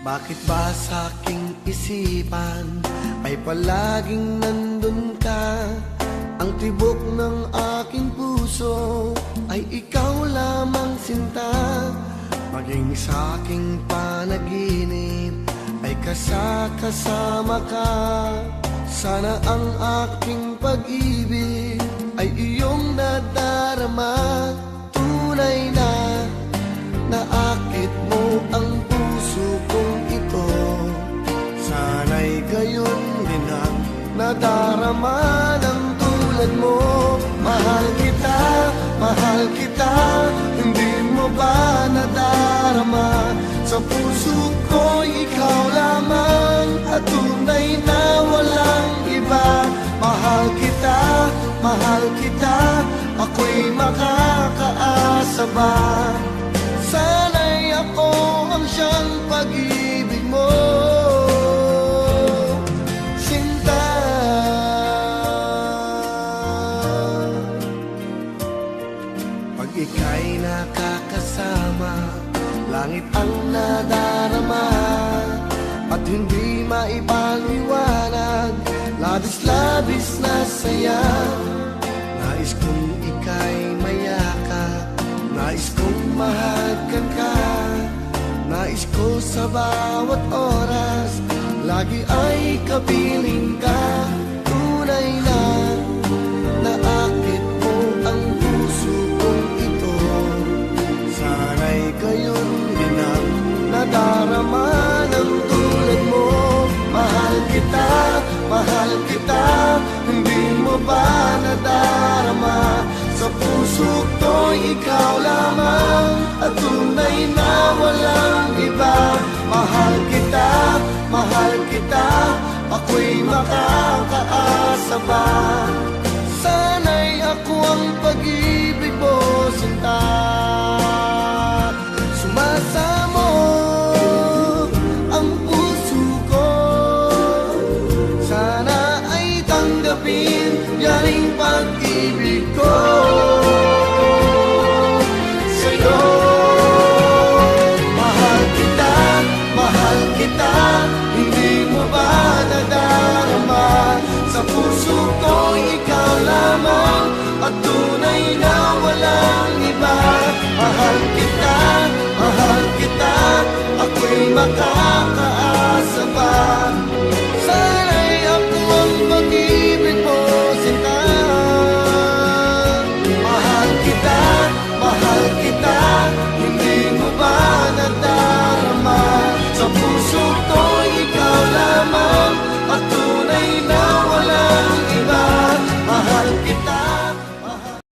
Bakit ba sa aking isipan ay palaging nandun ka? Ang tibok ng aking puso ay ikaw lamang sinta. Maging sa aking panaginip ay kasama ka. Sana ang aking pag-ibig ay iyong nadarama. Tunay na naakit mo ang puso kong ito. Sana'y gayon din ang nadarama ng tulad mo. Mahal kita, hindi mo ba nadarama? Sa puso ko ikaw lamang at tunay na walang iba. Mahal kita, ako'y makakaasa ba? Sana'y ako ang siyang pag-ibig mo, sinta. Pag ika'y nakakasama, langit ang nadarama. At hindi maipaliwanag, labis-labis na saya. Nais kong ika'y mayakap, nais kong mahagkan ka. Nais ko sa bawat oras, lagi ay kapiling ka. Tunay na naakit mo ang puso kong ito. Sana'y gayon din ang nadarama ng tulad mo. Mahal kita, hindi mo ba nadarama? Sa puso ko ikaw lamang at tunay na walang iba. Mahal kita, ako'y makakaasa ba?